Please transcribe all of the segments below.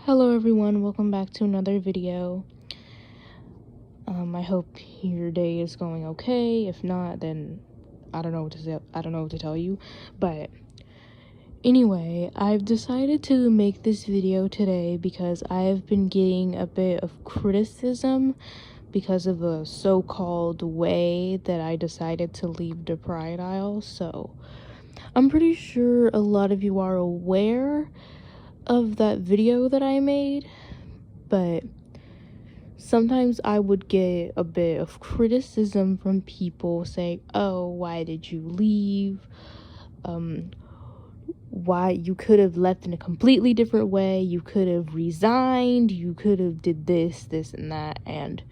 Hello everyone, welcome back to another video. I hope your day is going okay. If not, then I don't know what to tell you. But anyway, I've decided to make this video today because I've been getting a bit of criticism because of the so-called way that I decided to leave the Pride aisle. So I'm pretty sure a lot of you are aware of that video that I made, but sometimes I would get a bit of criticism from people saying, oh, why did you leave? Why you could have left in a completely different way. You could have resigned. You could have did this, and that. And,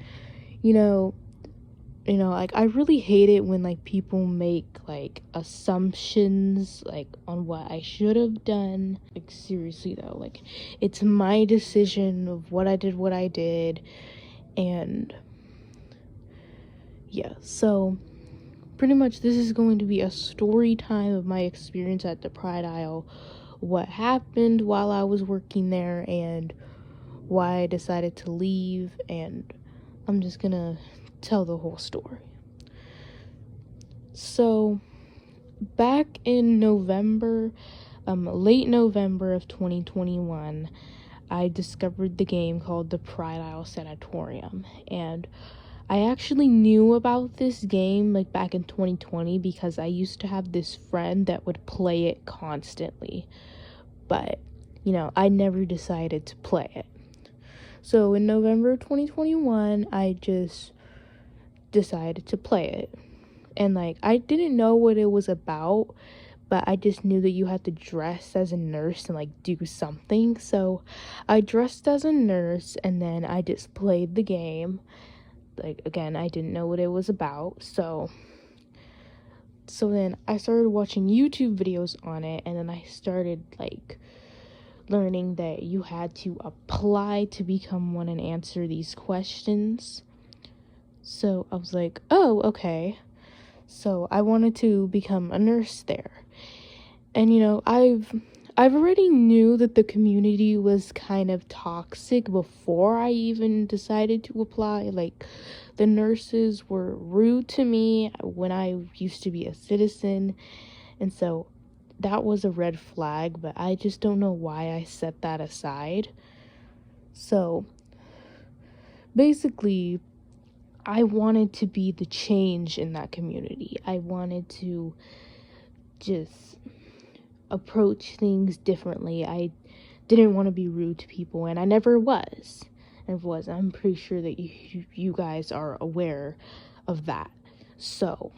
like, I really hate it when, like, people make, like, assumptions, like, on what I should have done. Like, seriously, though, like, it's my decision of what I did. And yeah, so pretty much this is going to be a story time of my experience at the Pride Aisle, what happened while I was working there, and why I decided to leave. And I'm just gonna tell the whole story. So back in November, late November of 2021, I discovered the game called the Pride Aisle Sanatorium, and I actually knew about this game like back in 2020 because I used to have this friend that would play it constantly, but I never decided to play it. So in November 2021, I just decided to play it, and like I didn't know what it was about, but I just knew that you had to dress as a nurse and like do something. So I dressed as a nurse and then I just played the game. Like, again, I didn't know what it was about. So then I started watching YouTube videos on it, and then I started like learning that you had to apply to become one and answer these questions. So I was like, oh, okay. So I wanted to become a nurse there. And I've already knew that the community was kind of toxic before I even decided to apply. Like, the nurses were rude to me when I used to be a citizen, and so that was a red flag, but I just don't know why I set that aside. So basically, I wanted to be the change in that community. I wanted to just approach things differently. I didn't want to be rude to people, and I never was. I'm pretty sure that you guys are aware of that. So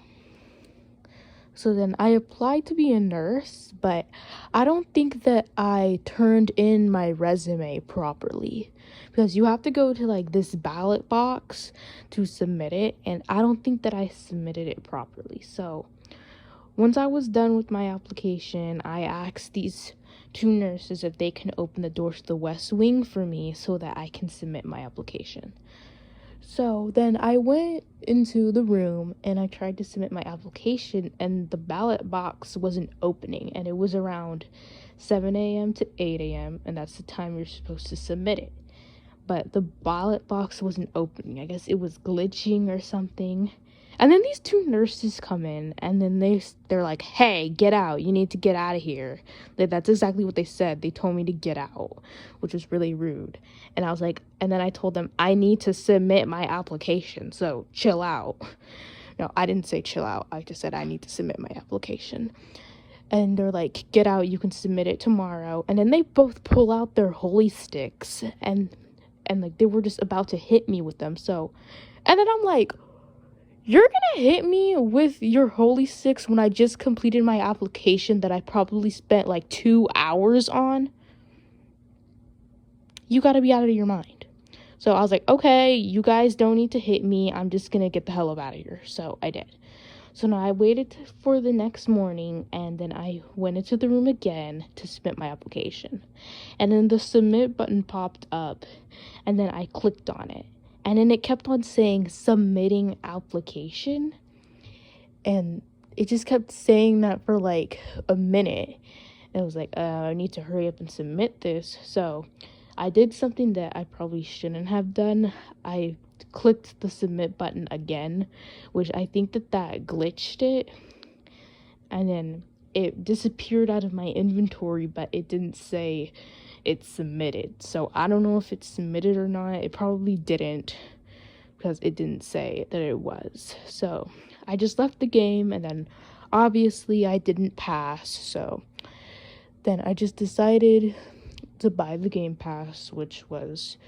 then I applied to be a nurse, but I don't think that I turned in my resume properly, because you have to go to like this ballot box to submit it, and I don't think that I submitted it properly. So once I was done with my application, I asked these two nurses if they can open the door to the West Wing for me so that I can submit my application. So then I went into the room and I tried to submit my application, and the ballot box wasn't opening, and it was around 7 a.m. to 8 a.m. and that's the time you're supposed to submit it. But the ballot box wasn't opening. I guess it was glitching or something. And then these two nurses come in, and then they're like, hey, get out. You need to get out of here. Like, that's exactly what they said. They told me to get out, which was really rude. And I was like, and then I told them, I need to submit my application, so chill out. No, I didn't say chill out. I just said I need to submit my application. And they're like, get out. You can submit it tomorrow. And then they both pull out their holy sticks, and like they were just about to hit me with them. So, and then I'm like, you're gonna hit me with your holy sticks when I just completed my application that I probably spent like 2 hours on? You gotta be out of your mind. So I was like, okay, you guys don't need to hit me. I'm just gonna get the hell up out of here. So I did. So now I waited for the next morning, and then I went into the room again to submit my application. And then the submit button popped up, and then I clicked on it. And then it kept on saying submitting application. And it just kept saying that for like a minute. And I was like, I need to hurry up and submit this. So I did something that I probably shouldn't have done. I clicked the submit button again, which I think that glitched it, and then it disappeared out of my inventory, but it didn't say it's submitted. So I don't know if it's submitted or not. It probably didn't, because it didn't say that it was. So I just left the game, and then obviously I didn't pass. So then I just decided to buy the Game Pass, which was,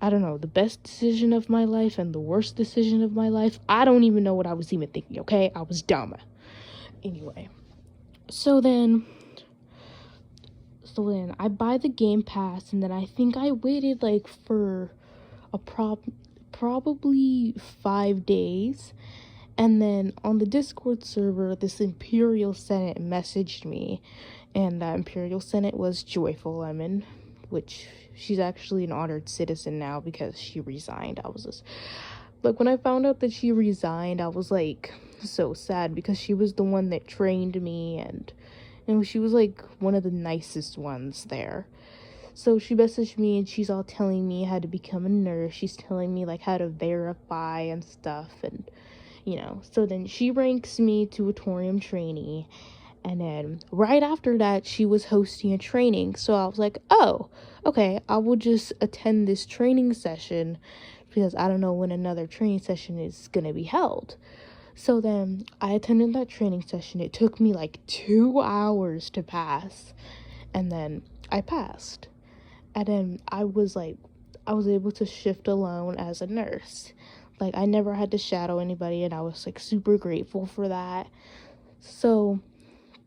I don't know, the best decision of my life and the worst decision of my life. I don't even know what I was even thinking, okay? I was dumb. Anyway, so then I buy the Game Pass, and then I think I waited like for a probably 5 days, and then on the Discord server, this Imperial Senate messaged me, and that Imperial Senate was Joyful Lemon, which she's actually an honored citizen now because she resigned. I was just like, when I found out that she resigned, I was like so sad, because she was the one that trained me, and she was like one of the nicest ones there. So she messaged me, and she's all telling me how to become a nurse. She's telling me like how to verify and stuff, and so then she ranks me to a Torium trainee, and then right after that she was hosting a training. So I was like, oh, okay, I will just attend this training session, because I don't know when another training session is gonna be held. So then I attended that training session. It took me like 2 hours to pass, and then I passed. And then I was able to shift alone as a nurse. Like, I never had to shadow anybody, and I was like super grateful for that. So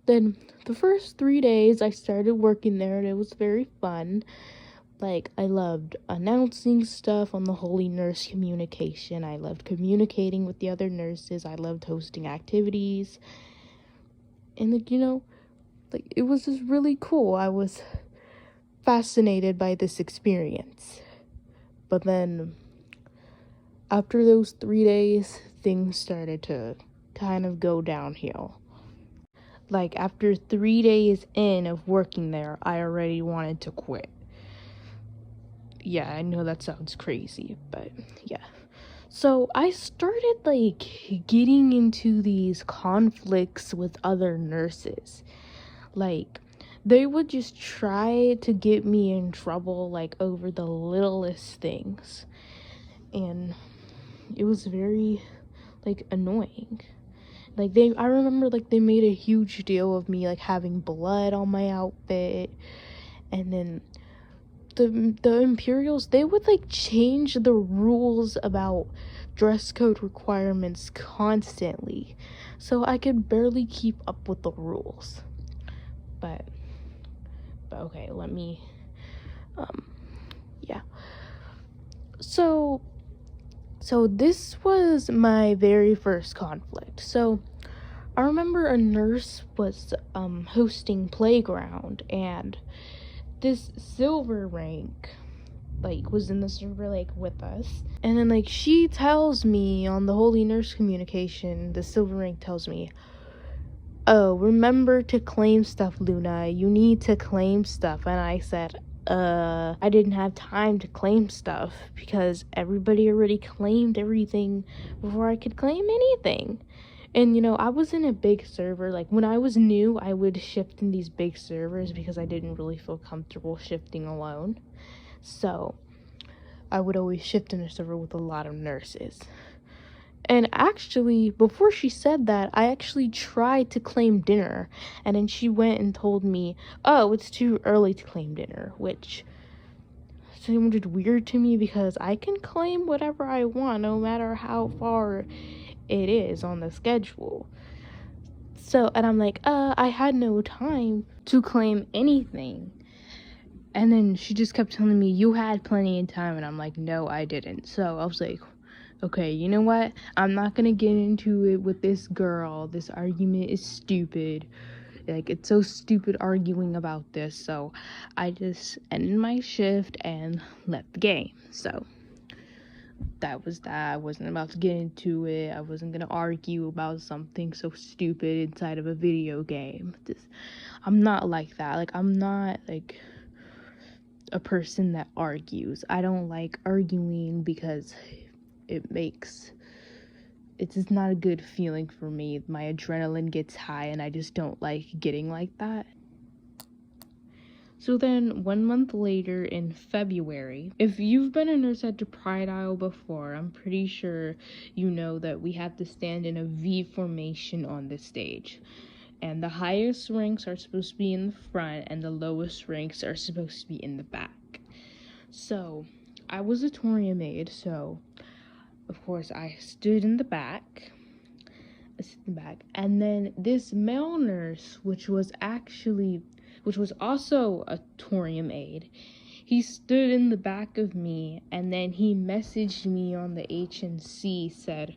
then the first 3 days I started working there, and it was very fun. Like, I loved announcing stuff on the Holy Nurse communication. I loved communicating with the other nurses. I loved hosting activities. And, it was just really cool. I was fascinated by this experience. But then, after those 3 days, things started to kind of go downhill. Like, after 3 days in of working there, I already wanted to quit. Yeah, I know that sounds crazy, but yeah. So I started like getting into these conflicts with other nurses. Like, they would just try to get me in trouble, like, over the littlest things. And it was very, like, annoying. Like, I remember, like, they made a huge deal of me, like, having blood on my outfit. And then the Imperials, they would like change the rules about dress code requirements constantly, so I could barely keep up with the rules. But okay, let me yeah. So this was my very first conflict. So I remember a nurse was hosting Playground, and this silver rank like was in the server like with us, and then like she tells me on the Holy Nurse communication, the silver rank tells me, oh, remember to claim stuff, Luna, you need to claim stuff. And I said, I didn't have time to claim stuff because everybody already claimed everything before I could claim anything. And I was in a big server. Like, when I was new, I would shift in these big servers because I didn't really feel comfortable shifting alone. So I would always shift in a server with a lot of nurses. And actually, before she said that, I actually tried to claim dinner, and then she went and told me, oh, it's too early to claim dinner, which sounded weird to me because I can claim whatever I want no matter how far it is on the schedule. So, and I'm like, I had no time to claim anything. And then she just kept telling me, you had plenty of time. And I'm like, no, I didn't. So I was like, okay, you know what? I'm not gonna get into it with this girl. This argument is stupid. Like, it's so stupid arguing about this. So I just ended my shift and left the game. So that was that. I wasn't about to get into it. I wasn't gonna argue about something so stupid inside of a video game. I'm not like that. Like, I'm not like a person that argues. I don't like arguing because it's just not a good feeling for me. My adrenaline gets high and I just don't like getting like that. So then 1 month later in February, if you've been a nurse at Dpi before, I'm pretty sure you know that we have to stand in a V formation on the stage. And the highest ranks are supposed to be in the front and the lowest ranks are supposed to be in the back. So I was a Thorium aide, so of course I stood in the back. And then this male nurse, which was also a Thorium aide, he stood in the back of me, and then he messaged me on the HNC, said,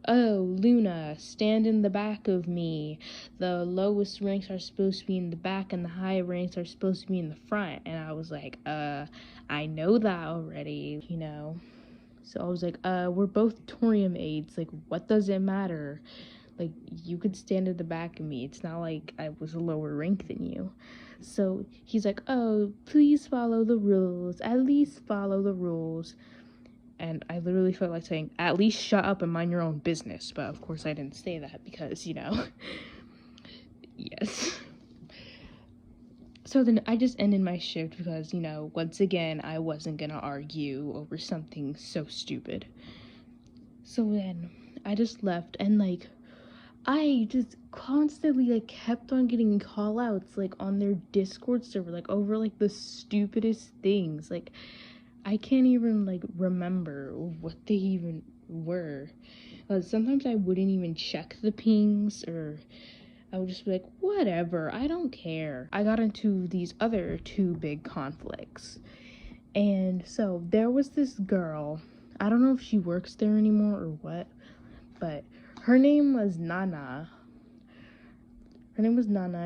"Oh, Luna, stand in the back of me. The lowest ranks are supposed to be in the back and the high ranks are supposed to be in the front." And I was like, I know that already, you know. So I was like, we're both Thorium aides. Like, what does it matter? Like, you could stand at the back of me. It's not like I was a lower rank than you. So he's like, "Oh, please follow the rules. At least follow the rules." And I literally felt like saying, "At least shut up and mind your own business." But of course I didn't say that because, you know, yes. So then I just ended my shift because, you know, once again, I wasn't gonna argue over something so stupid. So then I just left, and like, I just constantly like kept on getting call outs like on their Discord server, like over like the stupidest things. Like, I can't even like remember what they even were. Sometimes I wouldn't even check the pings, or I would just be like, whatever, I don't care. I got into these other two big conflicts. And so there was this girl, I don't know if she works there anymore or what, but her name was Nana.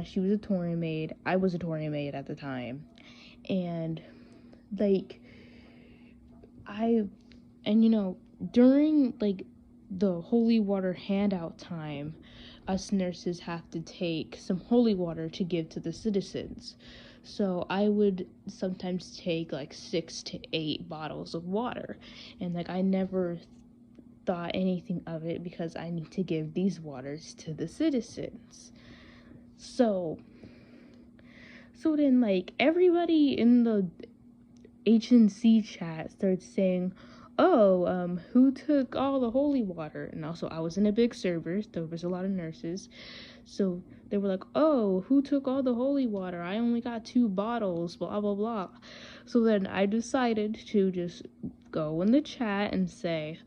She was a Thorium aide. I was a Thorium aide at the time. And like, you know, during like the holy water handout time, us nurses have to take some holy water to give to the citizens. So I would sometimes take like 6 to 8 bottles of water, and like I never thought anything of it because I need to give these waters to the citizens. So then like everybody in the HNC chat starts saying, "Oh, who took all the holy water?" And also, I was in a big server, there was a lot of nurses, so they were like, "Oh, who took all the holy water? I only got 2 bottles, blah, blah, blah." So then I decided to just go in the chat and say,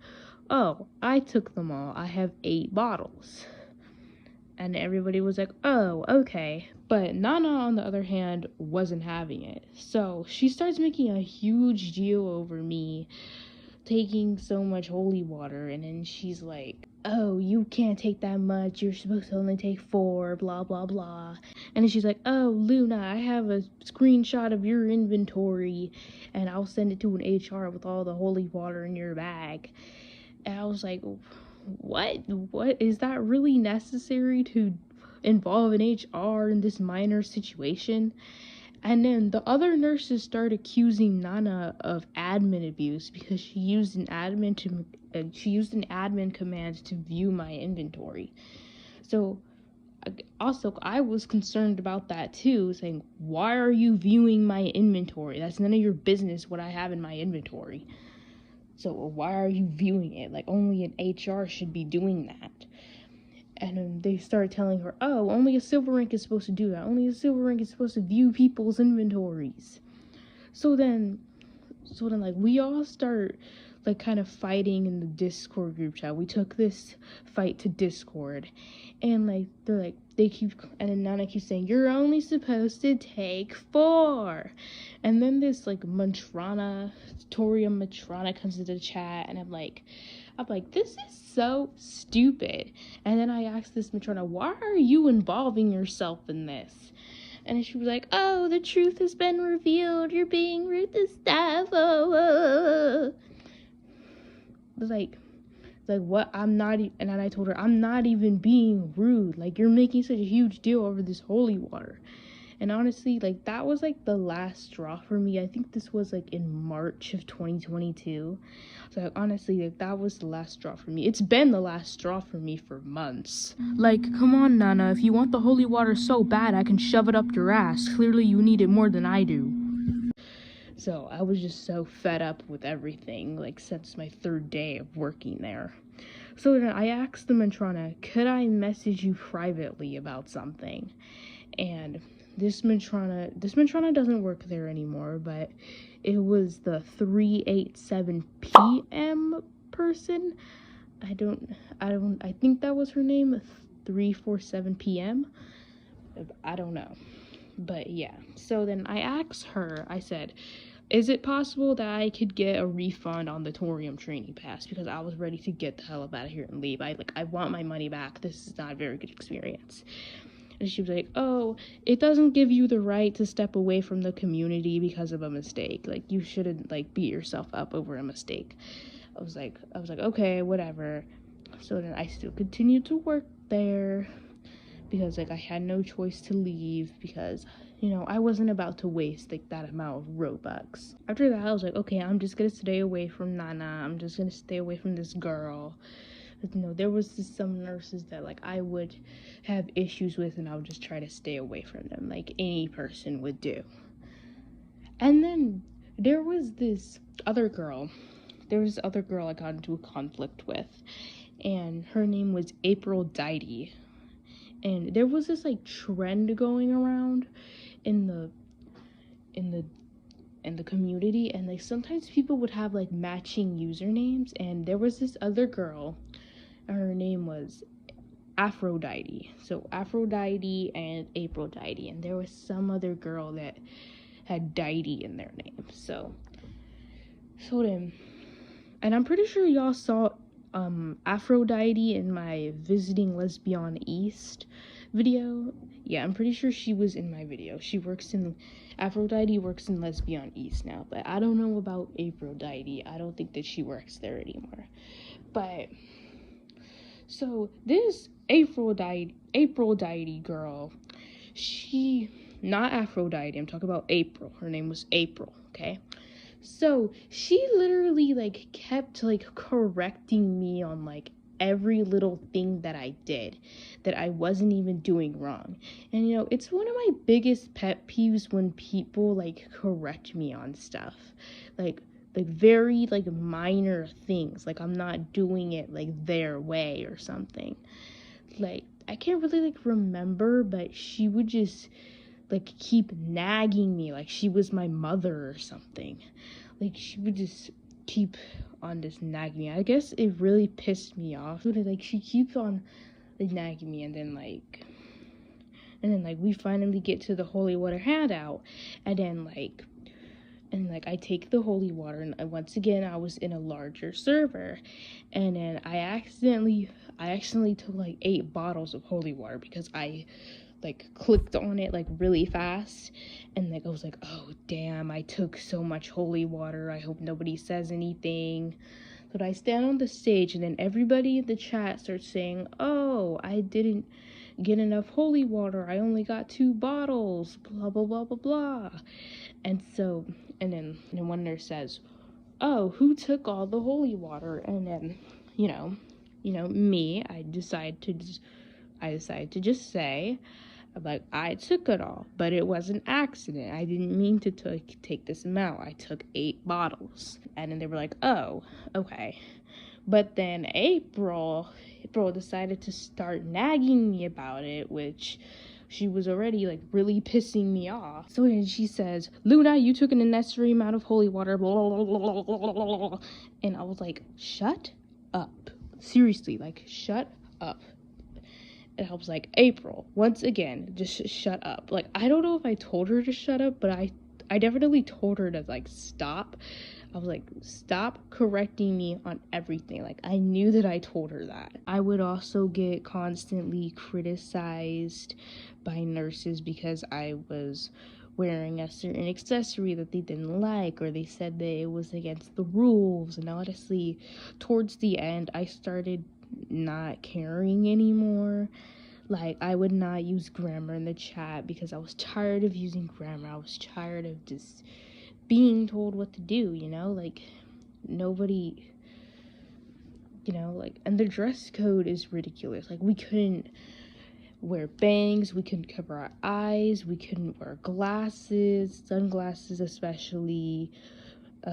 "Oh, I took them all. I have 8 bottles." And everybody was like, "Oh, okay." But Nana, on the other hand, wasn't having it. So she starts making a huge deal over me taking so much holy water. And then she's like, "Oh, you can't take that much. You're supposed to only take 4, blah, blah, blah." And then she's like, "Oh, Luna, I have a screenshot of your inventory, and I'll send it to an HR with all the holy water in your bag." And I was like, what is that really necessary to involve an HR in this minor situation? And then the other nurses start accusing Nana of admin abuse because she used an admin command to view my inventory. So also, I was concerned about that too, saying, "Why are you viewing my inventory? That's none of your business what I have in my inventory. So why are you viewing it? Like, only an HR should be doing that." And then they started telling her, "Oh, only a silver rank is supposed to do that. Only a silver rank is supposed to view people's inventories." So then like we all start like kind of fighting in the Discord group chat. We took this fight to Discord, and like and then Nana keeps saying, "You're only supposed to take 4." And then this like Thorium Matrona comes into the chat, and I'm like, "This is so stupid." And then I asked this Matrona, "Why are you involving yourself in this?" And she was like, "Oh, the truth has been revealed. You're being rude to staff." Oh. Like what? And then I told her, "I'm not even being rude. Like, you're making such a huge deal over this holy water." And honestly, like, that was like the last straw for me. I think this was like in March of 2022. So like, honestly, like, that was the last straw for me. It's been the last straw for me for months. Like, come on, Nana, if you want the holy water so bad, I can shove it up your ass. Clearly you need it more than I do. So I was just so fed up with everything, like, since my 3rd day of working there. So then I asked the Matrona, could I message you privately about something? And this Matrona doesn't work there anymore, but it was the 387 PM person. I think that was her name, 347 PM. I don't know. But yeah, so then I asked her, I said, is it possible that I could get a refund on the Torium training pass? Because I was ready to get the hell up out of here and leave. I want my money back. This is not a very good experience. And she was like, oh, it doesn't give you the right to step away from the community because of a mistake. Like, you shouldn't, like, beat yourself up over a mistake. I was like, okay, whatever. So then I still continued to work there because, like, I had no choice to leave because, you know, I wasn't about to waste, like, that amount of Robux. After that, I was like, okay, I'm just gonna stay away from Nana. I'm just gonna stay away from this girl. But, you know, there was some nurses that, like, I would have issues with, and I would just try to stay away from them, like any person would do. And then there was this other girl I got into a conflict with, and her name was April Dpi. And there was this, like, trend going around in the community, and, like, sometimes people would have, like, matching usernames, and there was this other girl, and her name was Aphrodite. So Aphrodite and April Dpi, and there was some other girl that had Dpi in their name. So then, and I'm pretty sure y'all saw Aphrodite in my Visiting Lesbian East video. Yeah, I'm pretty sure she was in my video. Aphrodite works in Lesbian East now, but I don't know about April Dpi. I don't think that she works there anymore. But so this April Dpi girl, not Aphrodite, I'm talking about April. Her name was April, okay? So she literally, like, kept, like, correcting me on, like, every little thing that I did that I wasn't even doing wrong. And, you know, it's one of my biggest pet peeves when people, like, correct me on stuff. Like very, like, minor things. Like, I'm not doing it, like, their way or something. Like, I can't really, like, remember, but she would just, like, keep nagging me like she was my mother or something. Like, she would just keep on just nagging me. I guess it really pissed me off. Like, she keeps on, like, nagging me, and then we finally get to the holy water handout, and then I take the holy water, and once again I was in a larger server, and then I accidentally took, like, 8 bottles of holy water because I, like, clicked on it, like, really fast, and, like, I was like, oh damn, I took so much holy water, I hope nobody says anything. So I stand on the stage, and then everybody in the chat starts saying, oh, I didn't get enough holy water, I only got 2 bottles, blah blah blah blah blah. And then one nurse says, oh, who took all the holy water? And then, you know, me, I decide to just say, like, I took it all, but it was an accident. I didn't mean to take this amount. I took 8 bottles. And then they were like, oh, okay. But then April decided to start nagging me about it, which she was already, like, really pissing me off. So then she says, Luna, you took an unnecessary amount of holy water, blah, blah, blah, blah, blah, blah. And I was like, shut up. Seriously, like, shut up. And I was like, April, once again, just shut up. Like, I don't know if I told her to shut up, but I definitely told her to, like, stop. I was like, stop correcting me on everything. Like, I knew that I told her that. I would also get constantly criticized by nurses because I was wearing a certain accessory that they didn't like, or they said that it was against the rules. And honestly, towards the end, I started not caring anymore. Like, I would not use grammar in the chat because I was tired of using grammar. I was tired of just being told what to do, like, nobody, like, and the dress code is ridiculous. Like, we couldn't wear bangs, we couldn't cover our eyes, we couldn't wear glasses, sunglasses especially.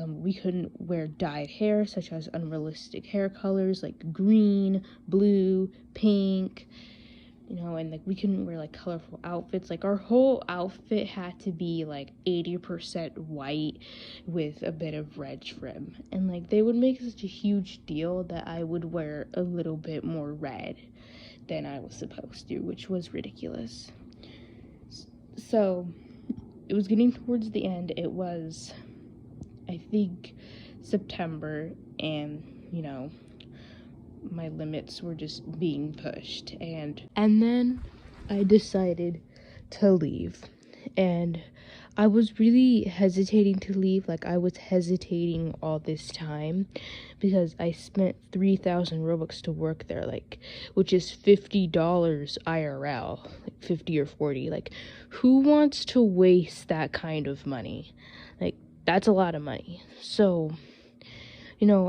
We couldn't wear dyed hair, such as unrealistic hair colors like green, blue, pink, and like we couldn't wear like colorful outfits. Like, our whole outfit had to be like 80% white with a bit of red trim. And like, they would make such a huge deal that I would wear a little bit more red than I was supposed to, which was ridiculous. So it was getting towards the end. It was, I think, September, and my limits were just being pushed, and then I decided to leave. And I was really hesitating to leave. Like, I was hesitating all this time because I spent 3,000 Robux to work there, like, which is $50 IRL, like 50 or 40. Like, who wants to waste that kind of money? Like, that's a lot of money. So,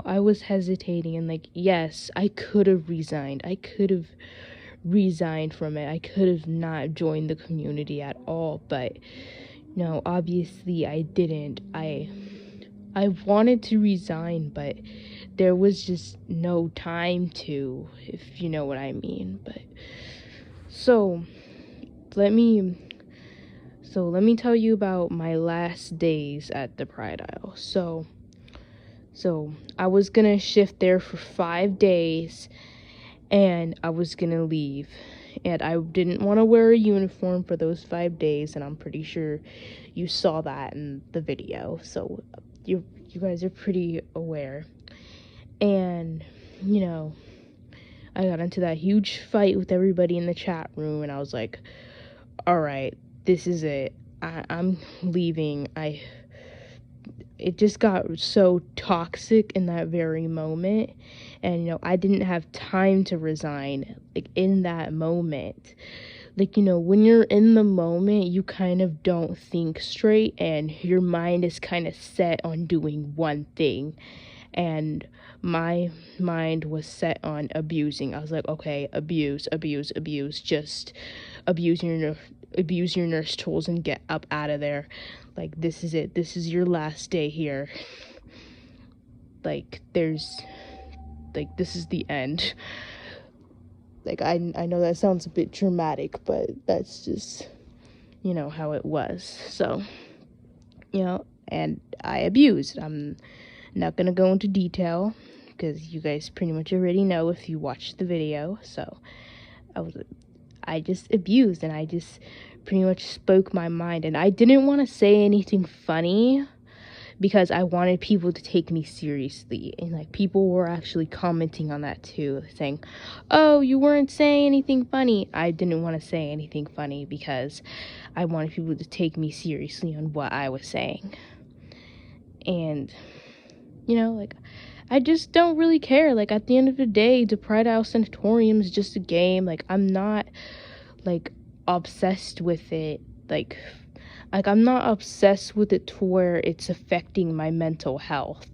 I was hesitating, and like, yes, I could have resigned. I could have resigned from it. I could have not joined the community at all, but no, obviously I didn't. I wanted to resign, but there was just no time to, if you know what I mean. But so let me tell you about my last days at the Pride Isle. So I was gonna shift there for 5 days, and I was gonna leave. And I didn't want to wear a uniform for those 5 days, and I'm pretty sure you saw that in the video. So you guys are pretty aware. And, I got into that huge fight with everybody in the chat room, and I was like, all right, this is it. I'm leaving. It just got so toxic in that very moment, and I didn't have time to resign, like, in that moment. Like, when you're in the moment, you kind of don't think straight, and your mind is kind of set on doing one thing, and my mind was set on abusing. I was like, okay, abuse, just abuse your nurse tools and get up out of there. Like, this is it. This is your last day here. Like, this is the end. Like, I know that sounds a bit dramatic, but that's just, how it was. So, and I abused. I'm not gonna go into detail because you guys pretty much already know if you watched the video. So I just abused, and I just pretty much spoke my mind, and I didn't want to say anything funny because I wanted people to take me seriously. And like, people were actually commenting on that too, saying, oh, you weren't saying anything funny. I didn't want to say anything funny because I wanted people to take me seriously on what I was saying. And like, I just don't really care. Like, at the end of the day, the Pride Isle Sanatorium is just a game. Like, I'm not like obsessed with it. Like I'm not obsessed with it to where it's affecting my mental health.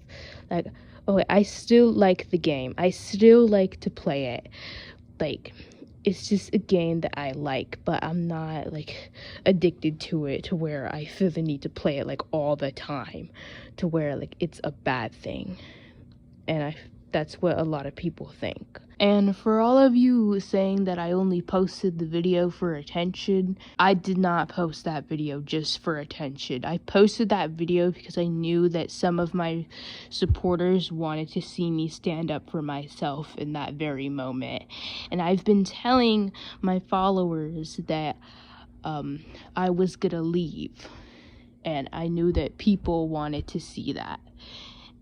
Like, okay, I still like the game. I still like to play it. Like, it's just a game that I like, but I'm not like addicted to it to where I feel the need to play it like all the time, to where like it's a bad thing. And that's what a lot of people think. And for all of you saying that I only posted the video for attention, I did not post that video just for attention. I posted that video because I knew that some of my supporters wanted to see me stand up for myself in that very moment. And I've been telling my followers that I was gonna leave. And I knew that people wanted to see that.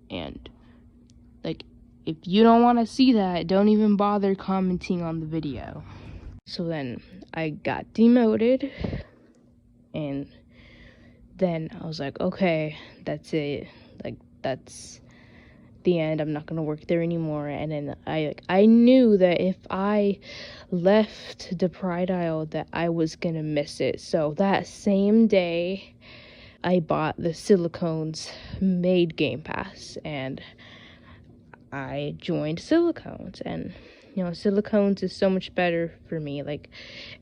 And like, if you don't want to see that, don't even bother commenting on the video. So then I got demoted, and then I was like, okay, that's it. Like, that's the end, I'm not gonna work there anymore. And then I knew that if I left the Pride Aisle that I was gonna miss it. So that same day I bought the Silicones Made Game Pass and I joined Silicones. And Silicones is so much better for me. Like,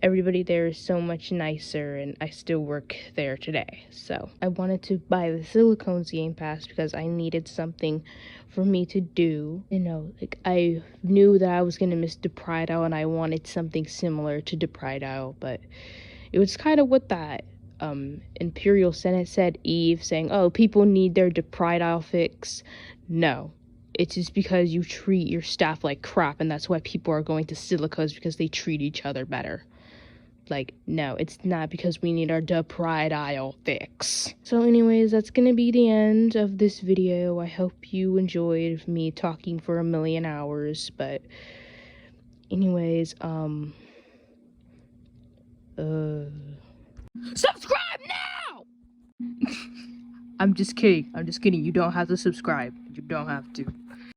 everybody there is so much nicer, and I still work there today. So I wanted to buy the Silicones Game Pass because I needed something for me to do. Like, I knew that I was gonna miss the Pride Aisle, and I wanted something similar to the Pride Aisle, but it was kind of what that Imperial Senate said, Eve, saying, oh, people need their Pride Aisle fix. No. It's just because you treat your staff like crap, and that's why people are going to Silicos, because they treat each other better. Like, no, it's not because we need our Pride Aisle fix. So anyways, that's gonna be the end of this video. I hope you enjoyed me talking for a million hours, but anyways, subscribe now! I'm just kidding. You don't have to subscribe. You don't have to.